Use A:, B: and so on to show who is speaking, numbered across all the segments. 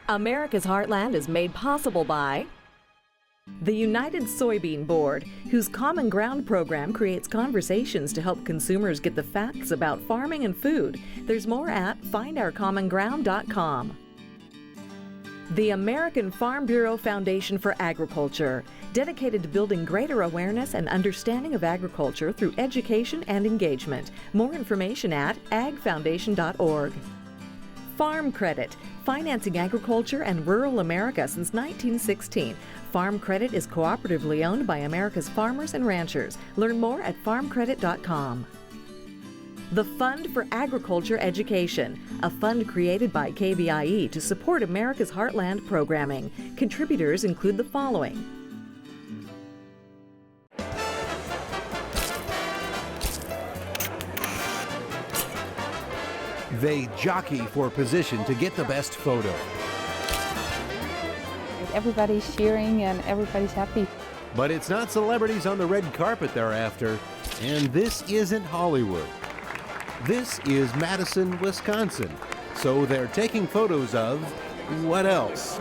A: America's Heartland is made possible by the United Soybean Board, whose Common Ground program creates conversations to help consumers get the facts about farming and food. There's more at findourcommonground.com. The American Farm Bureau Foundation for Agriculture, dedicated to building greater awareness and understanding of agriculture through education and engagement. More information at agfoundation.org. Farm Credit, financing agriculture and rural America since 1916. Farm Credit is cooperatively owned by America's farmers and ranchers. Learn more at farmcredit.com. The Fund for Agriculture Education, a fund created by KBIE to support America's Heartland programming. Contributors include the following:
B: they jockey for position to get the best photo.
C: Everybody's cheering and everybody's happy.
B: But it's not celebrities on the red carpet they're after, and this isn't Hollywood. This is Madison, Wisconsin. So they're taking photos of, what else?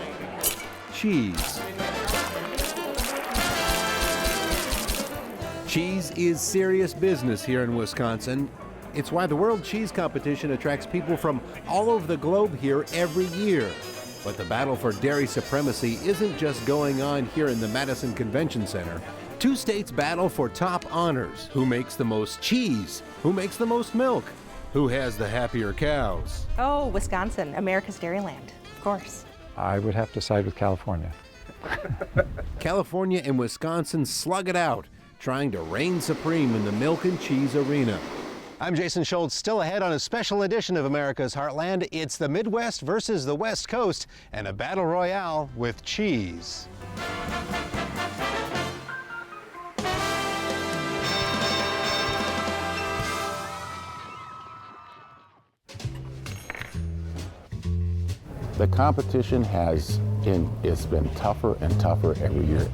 B: Cheese. Cheese is serious business here in Wisconsin. It's why the World Cheese Competition attracts people from all over the globe here every year. But the battle for dairy supremacy isn't just going on here in the Madison Convention Center. Two states battle for top honors. Who makes the most cheese? Who makes the most milk? Who has the happier cows?
D: Oh, Wisconsin, America's dairyland, of course.
E: I would have to side with California.
B: California and Wisconsin slug it out, trying to reign supreme in the milk and cheese arena. I'm Jason Schultz, still ahead on a special edition of America's Heartland. It's the Midwest versus the West Coast and a battle royale with cheese.
F: The competition it's been tougher and tougher every year.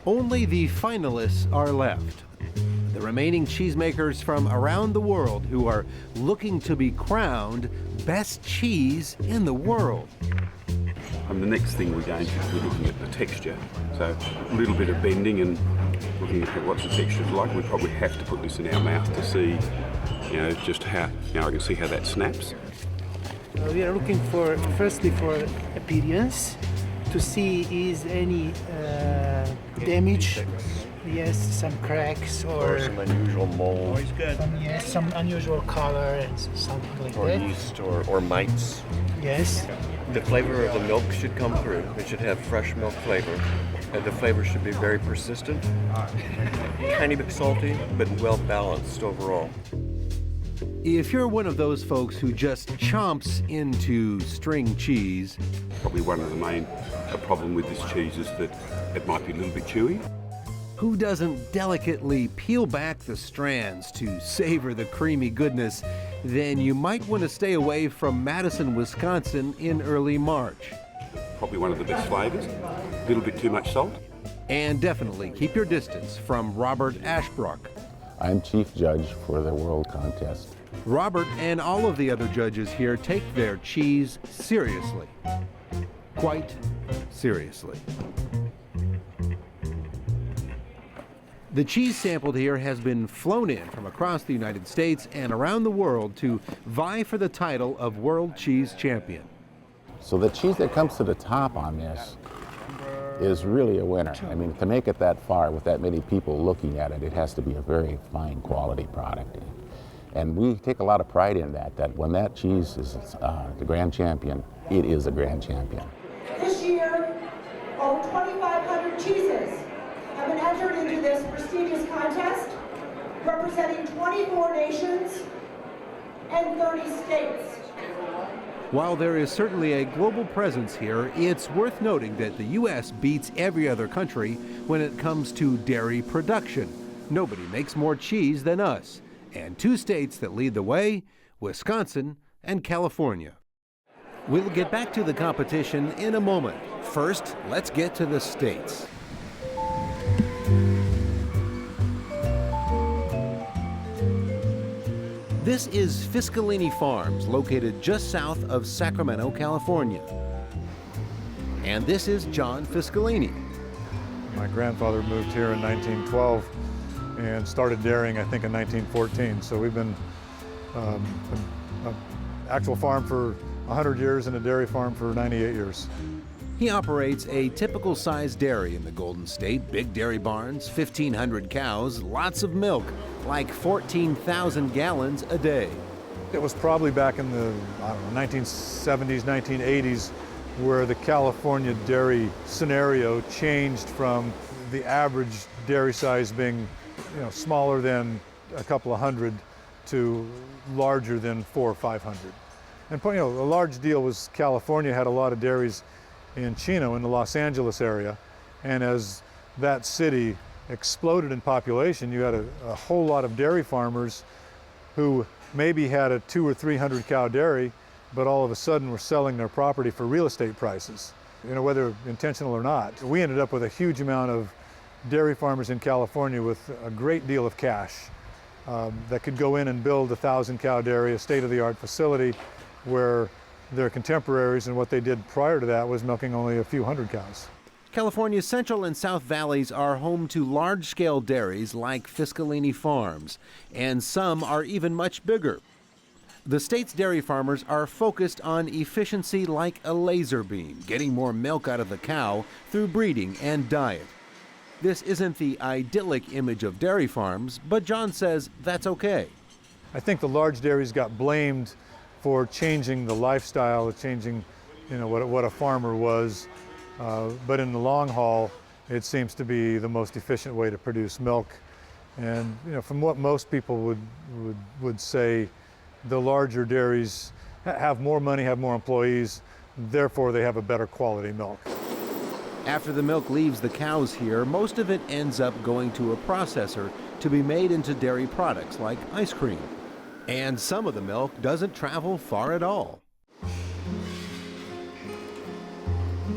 B: Only the finalists are left. The remaining cheesemakers from around the world who are looking to be crowned best cheese in the world.
G: And the next thing we're going to is we're looking at the texture. So a little bit of bending and looking at what the texture's like. We probably have to put this in our mouth to see, just how, I can see how that snaps.
H: We are looking firstly for appearance, to see is any damage. Yes, some cracks or
E: some unusual mold.
H: Some unusual color and something like
E: or
H: that.
E: Yeast or mites.
H: Yes.
I: The flavor of the milk should come through. It should have fresh milk flavor. And the flavor should be very persistent, tiny bit salty, but well balanced overall.
B: If you're one of those folks who just chomps into string cheese,
G: Probably one of the main problem with this cheese is that it might be a little bit chewy.
B: who doesn't delicately peel back the strands to savor the creamy goodness, then you might want to stay away from Madison, Wisconsin in early March.
G: Probably one of the best flavors. A little bit too much salt.
B: And definitely keep your distance from Robert Ashbrook.
F: I'm chief judge for the world contest.
B: Robert and all of the other judges here take their cheese seriously. Quite seriously. The cheese sampled here has been flown in from across the United States and around the world to vie for the title of World Cheese Champion.
F: So the cheese that comes to the top on this is really a winner. I mean, to make it that far with that many people looking at it, it has to be a very fine quality product. And we take a lot of pride in that when that cheese is the grand champion, it is a grand champion.
J: This year, over 2,500 cheeses have been entered into this prestigious contest, representing 24 nations and 30 states.
B: While there is certainly a global presence here, it's worth noting that the U.S. beats every other country when it comes to dairy production. Nobody makes more cheese than us. And two states that lead the way, Wisconsin and California. We'll get back to the competition in a moment. First, let's get to the states. This is Fiscal Farms, located just south of Sacramento, California. And this is John Fiscalini.
K: My grandfather moved here in 1912 and started dairying, I think, in 1914. So we've been an actual farm for 100 years and a dairy farm for 98 years.
B: He operates a typical size dairy in the Golden State. Big dairy barns, 1,500 cows, lots of milk, like 14,000 gallons a day.
K: It was probably back in the, 1970s, 1980s, where the California dairy scenario changed from the average dairy size being, smaller than a couple of hundred to larger than 400 or 500. And a large deal was California had a lot of dairies in Chino, in the Los Angeles area, and as that city exploded in population, you had a whole lot of dairy farmers who maybe had a 200 or 300 cow dairy, but all of a sudden were selling their property for real estate prices, whether intentional or not. We ended up with a huge amount of dairy farmers in California with a great deal of cash that could go in and build a 1,000 cow dairy, a state-of-the-art facility where their contemporaries and what they did prior to that was milking only a few hundred cows.
B: California's Central and South Valleys are home to large-scale dairies like Fiscal Farms, and some are even much bigger. The state's dairy farmers are focused on efficiency like a laser beam, getting more milk out of the cow through breeding and diet. This isn't the idyllic image of dairy farms, but John says that's okay.
K: I think the large dairies got blamed for changing the lifestyle, changing, what a farmer was. But in the long haul, it seems to be the most efficient way to produce milk. And from what most people would say, the larger dairies have more money, have more employees, therefore they have a better quality milk.
B: After the milk leaves the cows here, most of it ends up going to a processor to be made into dairy products like ice cream. And some of the milk doesn't travel far at all.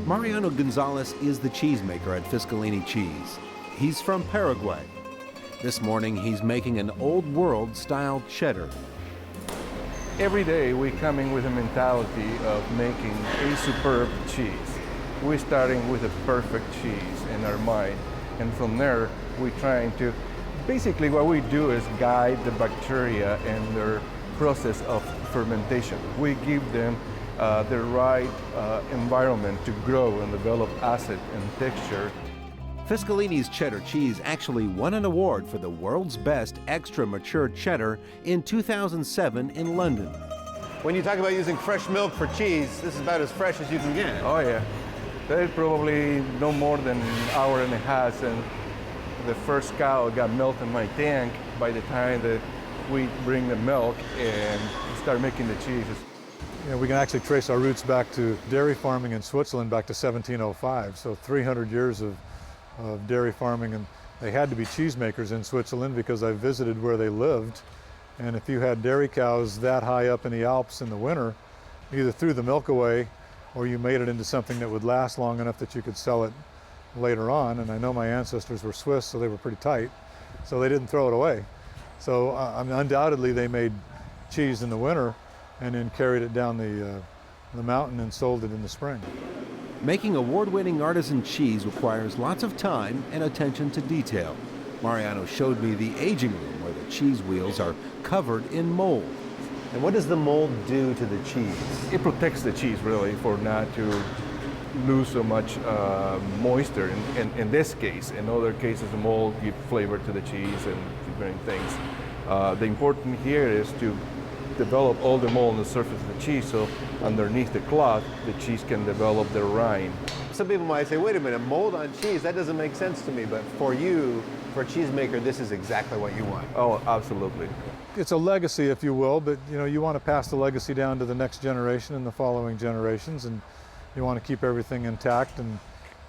B: Mariano Gonzalez is the cheesemaker at Fiscalini Cheese. He's from Paraguay. This morning he's making an old world style cheddar.
L: Every day we're coming with a mentality of making a superb cheese. We're starting with a perfect cheese in our mind, and from there we're trying to, basically what we do is guide the bacteria in their process of fermentation. We give them the right environment to grow and develop acid and texture.
B: Fiscalini's cheddar cheese actually won an award for the world's best extra mature cheddar in 2007 in London.
M: When you talk about using fresh milk for cheese, this is about as fresh as you can get.
L: Oh yeah, there's probably no more than an hour and a half, and the first cow got milk in my tank by the time that we bring the milk and start making the cheese.
K: We can actually trace our roots back to dairy farming in Switzerland back to 1705, so 300 years of dairy farming, and they had to be cheesemakers in Switzerland because I visited where they lived, and if you had dairy cows that high up in the Alps in the winter, you either threw the milk away or you made it into something that would last long enough that you could sell it later on. And I know my ancestors were Swiss, so they were pretty tight, so they didn't throw it away. So undoubtedly they made cheese in the winter and then carried it down the mountain and sold it in the spring.
B: Making award-winning artisan cheese requires lots of time and attention to detail. Mariano showed me the aging room where the cheese wheels are covered in mold.
M: And what does the mold do to the cheese?
L: It protects the cheese really for not to lose so much moisture in this case. In other cases, the mold gives flavor to the cheese and different things. The important here is to develop all the mold on the surface of the cheese, so underneath the cloth, the cheese can develop the rind.
M: Some people might say, wait a minute, mold on cheese, that doesn't make sense to me, but for you, for a cheesemaker, this is exactly what you want.
L: Oh, absolutely.
K: It's a legacy, if you will, but you want to pass the legacy down to the next generation and the following generations, and you want to keep everything intact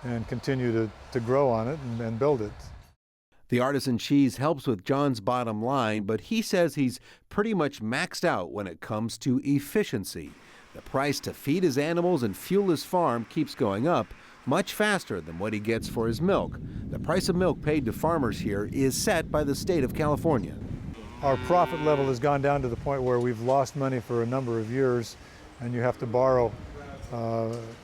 K: and continue to grow on it and build it.
B: The artisan cheese helps with John's bottom line, but he says he's pretty much maxed out when it comes to efficiency. The price to feed his animals and fuel his farm keeps going up much faster than what he gets for his milk. The price of milk paid to farmers here is set by the state of California.
K: Our profit level has gone down to the point where we've lost money for a number of years, and you have to borrow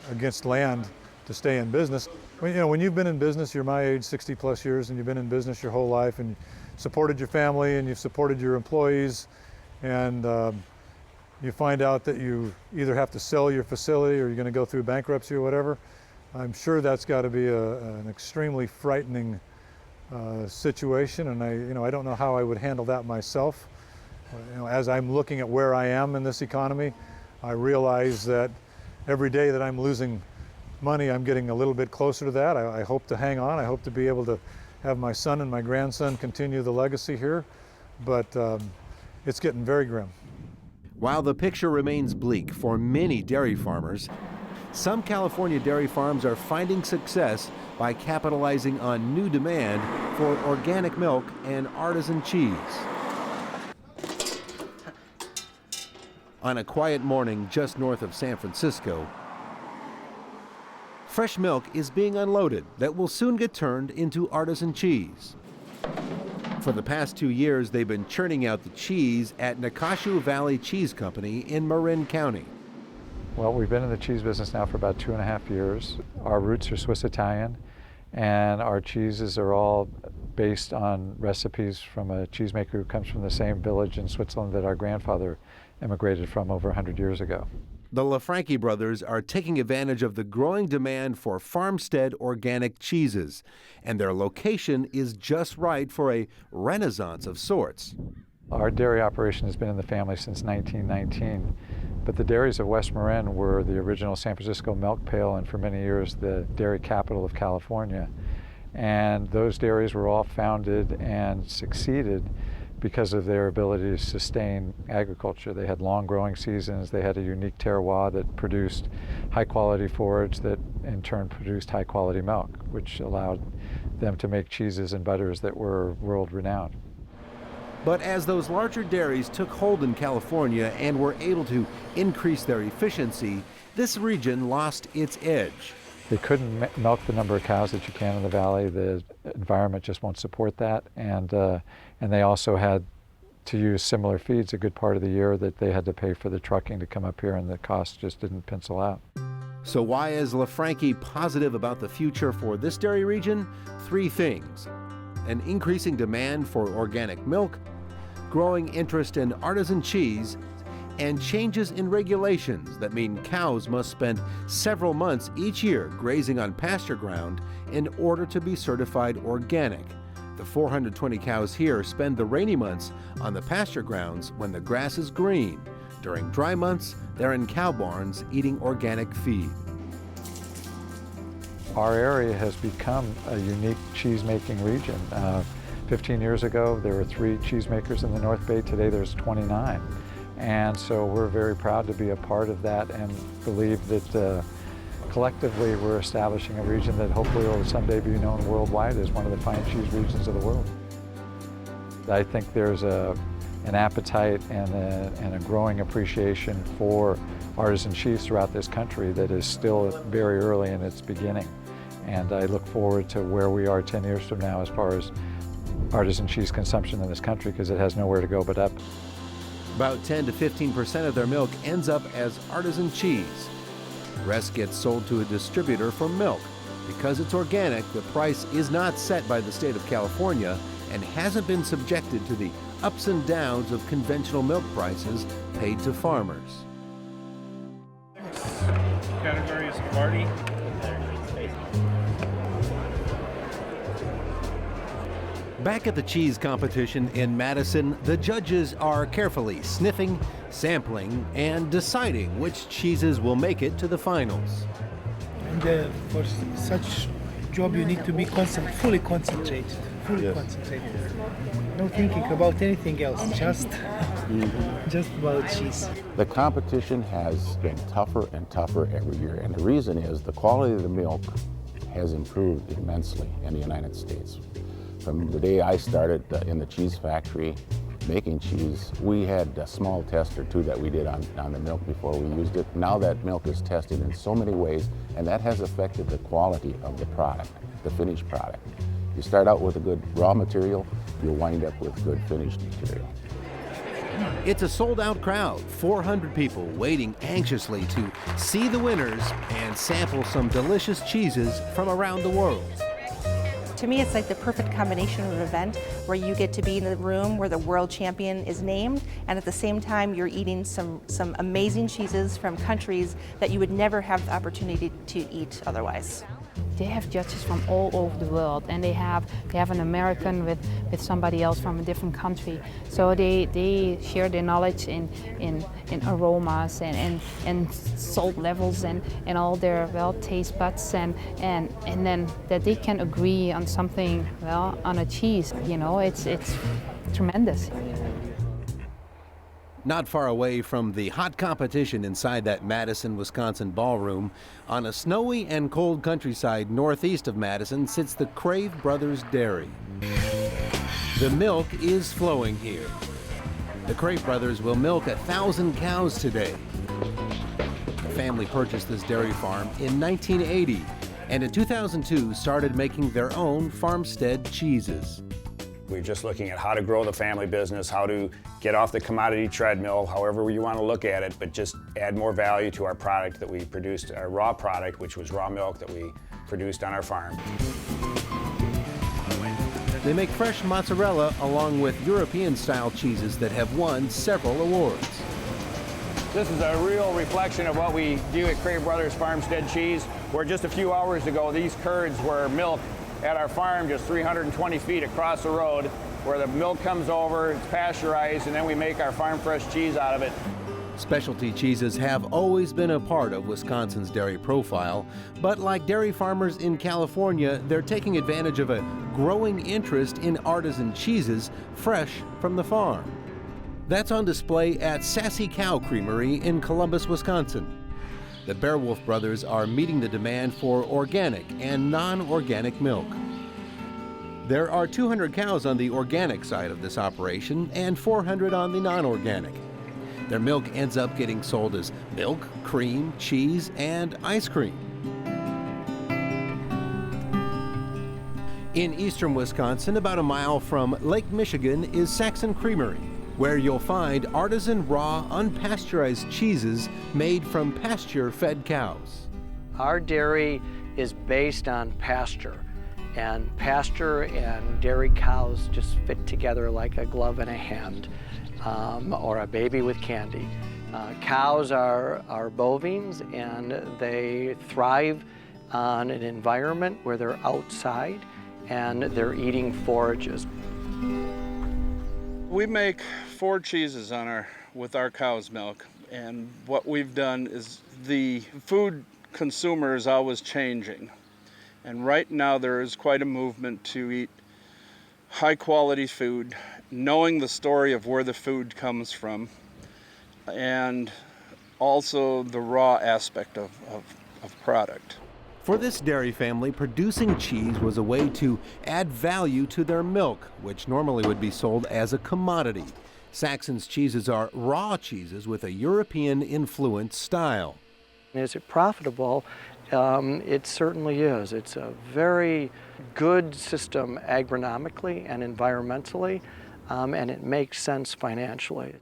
K: against land to stay in business. When you've been in business, you're my age, 60 plus years, and you've been in business your whole life, and supported your family, and you've supported your employees, and you find out that you either have to sell your facility or you're going to go through bankruptcy or whatever. I'm sure that's got to be an extremely frightening situation, and I don't know how I would handle that myself. As I'm looking at where I am in this economy, I realize that every day that I'm losing money, I'm getting a little bit closer to that. I hope to hang on. I hope to be able to have my son and my grandson continue the legacy here, but it's getting very grim.
B: While the picture remains bleak for many dairy farmers, some California dairy farms are finding success by capitalizing on new demand for organic milk and artisan cheese. On a quiet morning just north of San Francisco, fresh milk is being unloaded that will soon get turned into artisan cheese. For the past 2 years, they've been churning out the cheese at Nicasio Valley Cheese Company in Marin County.
E: Well, we've been in the cheese business now for about 2.5 years. Our roots are Swiss-Italian, and our cheeses are all based on recipes from a cheesemaker who comes from the same village in Switzerland that our grandfather immigrated from over 100 years ago.
B: The LaFranchi brothers are taking advantage of the growing demand for farmstead organic cheeses, and their location is just right for a renaissance of sorts.
E: Our dairy operation has been in the family since 1919, but the dairies of West Marin were the original San Francisco milk pail and for many years the dairy capital of California. And those dairies were all founded and succeeded because of their ability to sustain agriculture. They had long growing seasons, they had a unique terroir that produced high quality forage that in turn produced high quality milk, which allowed them to make cheeses and butters that were world renowned.
B: But as those larger dairies took hold in California and were able to increase their efficiency, this region lost its edge.
E: They couldn't milk the number of cows that you can in the valley. The environment just won't support that. And they also had to use similar feeds a good part of the year that they had to pay for the trucking to come up here, and the cost just didn't pencil out.
B: So why is LaFranchi positive about the future for this dairy region? 3 things: an increasing demand for organic milk, growing interest in artisan cheese, and changes in regulations that mean cows must spend several months each year grazing on pasture ground in order to be certified organic. The 420 cows here spend the rainy months on the pasture grounds when the grass is green. During dry months, they're in cow barns eating organic feed.
E: Our area has become a unique cheese-making region. 15 years ago, there were 3 cheesemakers in the North Bay. Today, there's 29. And so we're very proud to be a part of that and believe that collectively we're establishing a region that hopefully will someday be known worldwide as one of the fine cheese regions of the world. I think there's an appetite and a growing appreciation for artisan cheese throughout this country that is still very early in its beginning. And I look forward to where we are 10 years from now as far as artisan cheese consumption in this country, because it has nowhere to go but up.
B: About 10 to 15% of their milk ends up as artisan cheese. The rest gets sold to a distributor for milk. Because it's organic, the price is not set by the state of California and hasn't been subjected to the ups and downs of conventional milk prices paid to farmers.
H: Category is party.
B: Back at the cheese competition in Madison, the judges are carefully sniffing, sampling, and deciding which cheeses will make it to the finals.
H: And for such job, you need to be fully concentrated. No thinking about anything else, just about cheese.
F: The competition has been tougher and tougher every year, and the reason is the quality of the milk has improved immensely in the United States. From the day I started in the cheese factory making cheese, we had a small test or 2 that we did on the milk before we used it. Now that milk is tested in so many ways, and that has affected the quality of the product, the finished product. You start out with a good raw material, you'll wind up with good finished material.
B: It's a sold-out crowd, 400 people waiting anxiously to see the winners and sample some delicious cheeses from around the world.
D: To me, it's like the perfect combination of an event where you get to be in the room where the world champion is named, and at the same time you're eating some amazing cheeses from countries that you would never have the opportunity to eat otherwise.
C: They have judges from all over the world, and they have an American with somebody else from a different country. So they share their knowledge in aromas and salt levels and all their taste buds, and then that they can agree on something, on a cheese. You know, it's tremendous.
B: Not far away from the hot competition inside that Madison, Wisconsin ballroom, on a snowy and cold countryside northeast of Madison sits the Crave Brothers Dairy. The milk is flowing here. The Crave Brothers will milk 1,000 cows today. The family purchased this dairy farm in 1980 and in 2002 started making their own farmstead cheeses.
N: We're just looking at how to grow the family business, how to get off the commodity treadmill, however you want to look at it, but just add more value to our product that we produced, our raw product, which was raw milk that we produced on our farm.
B: They make fresh mozzarella along with European-style cheeses that have won several awards.
N: This is a real reflection of what we do at Crave Brothers Farmstead Cheese, where just a few hours ago these curds were milked at our farm just 320 feet across the road, where the milk comes over, it's pasteurized, and then we make our farm fresh cheese out of it.
B: Specialty cheeses have always been a part of Wisconsin's dairy profile, but like dairy farmers in California, they're taking advantage of a growing interest in artisan cheeses fresh from the farm. That's on display at Sassy Cow Creamery in Columbus, Wisconsin. The Bearwolf brothers are meeting the demand for organic and non-organic milk. There are 200 cows on the organic side of this operation and 400 on the non-organic. Their milk ends up getting sold as milk, cream, cheese, and ice cream. In eastern Wisconsin, about a mile from Lake Michigan, is Saxon Creamery, where you'll find artisan raw, unpasteurized cheeses made from pasture-fed cows.
O: Our dairy is based on pasture, and pasture and dairy cows just fit together like a glove and a hand, or a baby with candy. Cows are bovines, and they thrive on an environment where they're outside and they're eating forages.
P: We make 4 cheeses with our cow's milk, and what we've done is the food consumer is always changing, and right now there is quite a movement to eat high quality food, knowing the story of where the food comes from, and also the raw aspect of product.
B: For this dairy family, producing cheese was a way to add value to their milk, which normally would be sold as a commodity. Saxon's cheeses are raw cheeses with a European-influenced style.
O: Is it profitable? It certainly is. It's a very good system agronomically and environmentally, and it makes sense financially.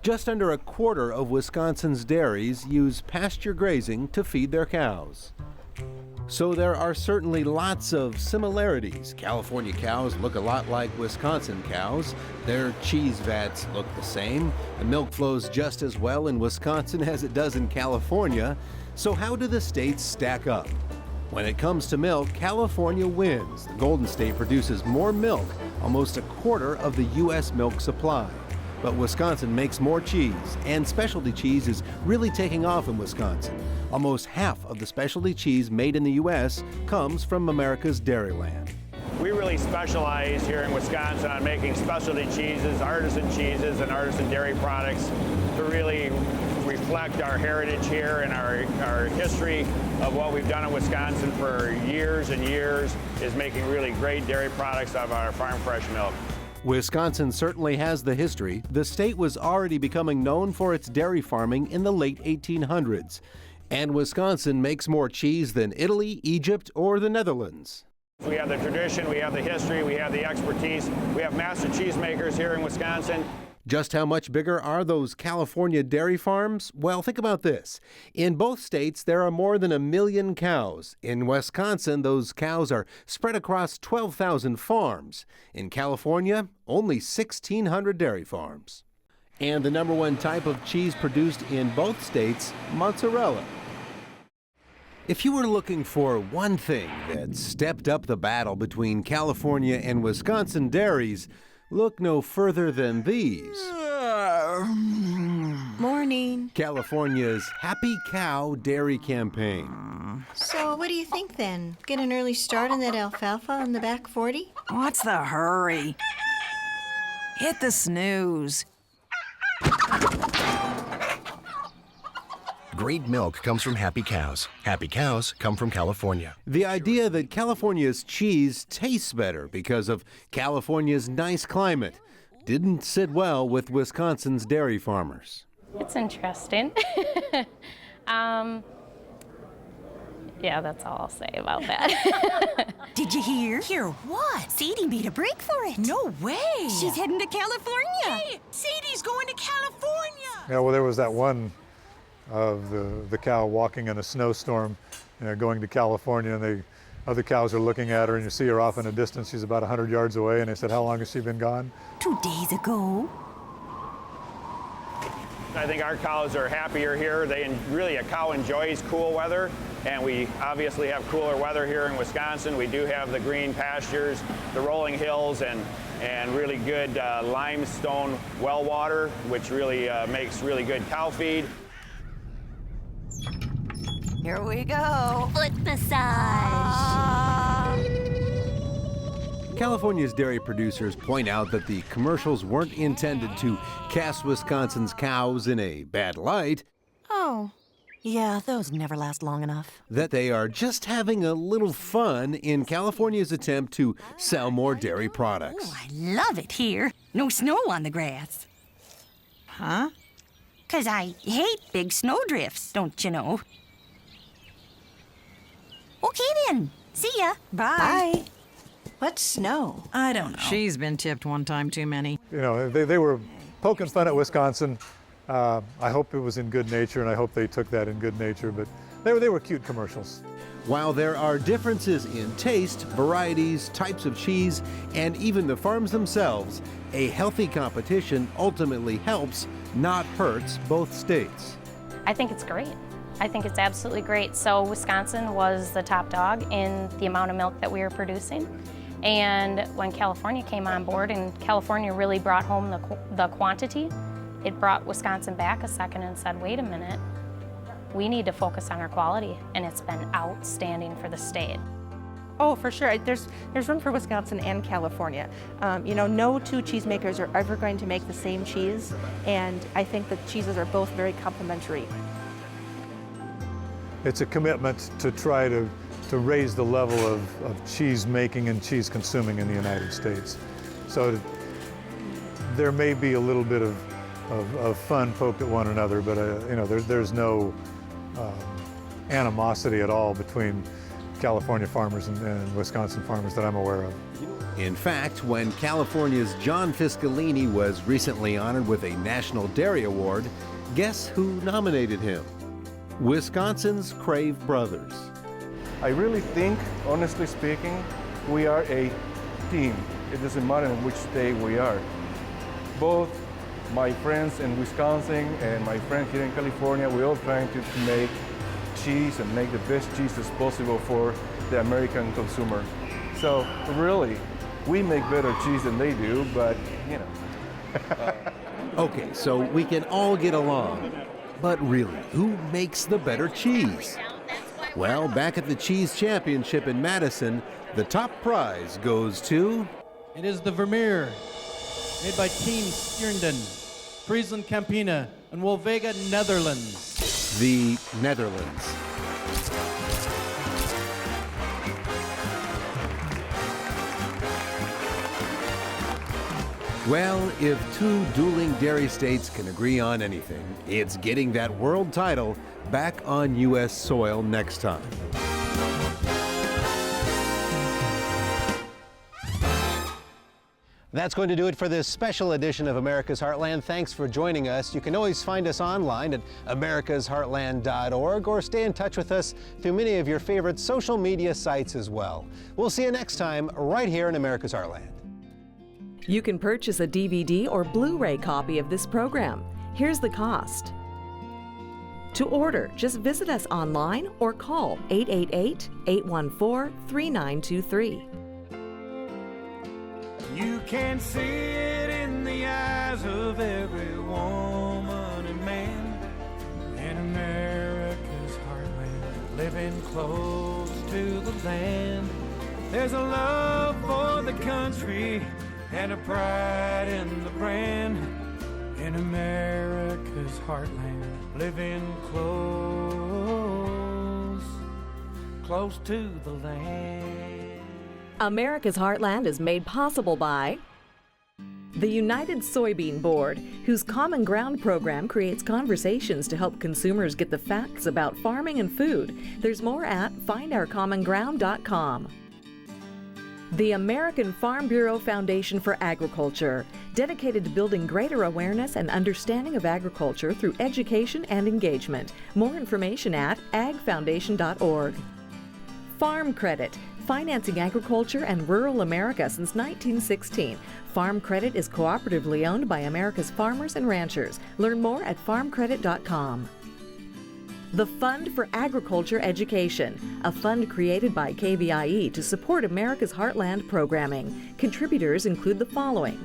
B: Just under a quarter of Wisconsin's dairies use pasture grazing to feed their cows. So there are certainly lots of similarities. California cows look a lot like Wisconsin cows. Their cheese vats look the same. The milk flows just as well in Wisconsin as it does in California. So how do the states stack up? When it comes to milk, California wins. The Golden State produces more milk, almost a quarter of the U.S. milk supply. But Wisconsin makes more cheese, and specialty cheese is really taking off in Wisconsin. Almost half of the specialty cheese made in the U.S. comes from America's dairyland.
N: We really specialize here in Wisconsin on making specialty cheeses, artisan dairy products to really reflect our heritage here and our history of what we've done in Wisconsin for years and years is making really great dairy products out of our farm fresh milk.
B: Wisconsin certainly has the history. The state was already becoming known for its dairy farming in the late 1800s. And Wisconsin makes more cheese than Italy, Egypt, or the Netherlands.
N: We have the tradition, we have the history, we have the expertise. We have master cheesemakers here in Wisconsin.
B: Just how much bigger are those California dairy farms? Well, think about this. In both states, there are more than 1 million cows. In Wisconsin, those cows are spread across 12,000 farms. In California, only 1,600 dairy farms. And the #1 type of cheese produced in both states, mozzarella. If you were looking for one thing that stepped up the battle between California and Wisconsin dairies, look no further than these.
Q: Morning.
B: California's Happy Cow Dairy Campaign.
Q: So what do you think then? Get an early start on that alfalfa on the back 40?
R: What's the hurry? Hit the snooze.
S: Great milk comes from happy cows. Happy cows come from California.
B: The idea that California's cheese tastes better because of California's nice climate didn't sit well with Wisconsin's dairy farmers.
T: It's interesting. Yeah, that's all I'll say about that.
R: Did you hear?
U: Hear what?
R: Sadie made a break for it.
U: No way.
R: She's heading to California.
U: Hey, Sadie's going to California.
K: Yeah, well, there was that one of the cow walking in a snowstorm, going to California, and other cows are looking at her, and you see her off in a distance. She's about 100 yards away, and they said, how long has she been gone?
R: 2 days ago.
N: I think our cows are happier here. Really, a cow enjoys cool weather, and we obviously have cooler weather here in Wisconsin. We do have the green pastures, the rolling hills, and really good limestone well water, which really makes really good cow feed.
R: Here we go.
U: Foot massage.
B: California's dairy producers point out that the commercials weren't intended to cast Wisconsin's cows in a bad light.
U: Oh, yeah, those never last long enough.
B: That they are just having a little fun in California's attempt to sell more dairy products.
R: Oh, I love it here. No snow on the grass. Huh? 'Cause I hate big snowdrifts, don't you know? Okay then. See ya. Bye.
Q: Bye. What's snow?
R: I don't know.
U: She's been tipped one time too many.
K: They were poking fun at Wisconsin. I hope it was in good nature, and I hope they took that in good nature, but they were cute commercials.
B: While there are differences in taste, varieties, types of cheese, and even the farms themselves, a healthy competition ultimately helps, not hurts, both states.
T: I think it's great. I think it's absolutely great. So Wisconsin was the top dog in the amount of milk that we were producing. And when California came on board, and California really brought home the quantity, it brought Wisconsin back a second and said, wait a minute, we need to focus on our quality. And it's been outstanding for the state.
D: Oh, for sure. There's room for Wisconsin and California. No two cheesemakers are ever going to make the same cheese, and I think the cheeses are both very complementary.
K: It's a commitment to try to raise the level of cheese making and cheese consuming in the United States. So there may be a little bit of fun poked at one another, but there's no animosity at all between California farmers and Wisconsin farmers that I'm aware of.
B: In fact, when California's John Fiscalini was recently honored with a National Dairy Award, guess who nominated him? Wisconsin's Crave brothers.
L: I really think, honestly speaking, we are a team. It doesn't matter in which state we are. Both my friends in Wisconsin and my friend here in California, we're all trying to make cheese and make the best cheeses possible for the American consumer. So really, we make better cheese than they do, but
B: Okay, so we can all get along. But really, who makes the better cheese? Well, back at the Cheese Championship in Madison, the top prize goes to...
V: It is the Vermeer, made by Team Stiernden, Friesland Campina, and Wolvega, Netherlands.
B: The Netherlands. Well, if two dueling dairy states can agree on anything, it's getting that world title back on U.S. soil next time.
M: That's going to do it for this special edition of America's Heartland. Thanks for joining us. You can always find us online at americasheartland.org or stay in touch with us through many of your favorite social media sites as well. We'll see you next time right here in America's Heartland.
A: You can purchase a DVD or Blu-ray copy of this program. Here's the cost. To order, just visit us online or call 888-814-3923.
I: You can see it in the eyes of every woman and man in America's heartland, living close to the land. There's a love for the country and a pride in the brand in America's heartland, living close to the land.
A: America's Heartland is made possible by the United Soybean Board, whose Common Ground program creates conversations to help consumers get the facts about farming and food. There's more at findourcommonground.com. The American Farm Bureau Foundation for Agriculture, dedicated to building greater awareness and understanding of agriculture through education and engagement. More information at agfoundation.org. Farm Credit, financing agriculture and rural America since 1916. Farm Credit is cooperatively owned by America's farmers and ranchers. Learn more at farmcredit.com. The Fund for Agriculture Education, a fund created by KVIE to support America's Heartland programming. Contributors include the following: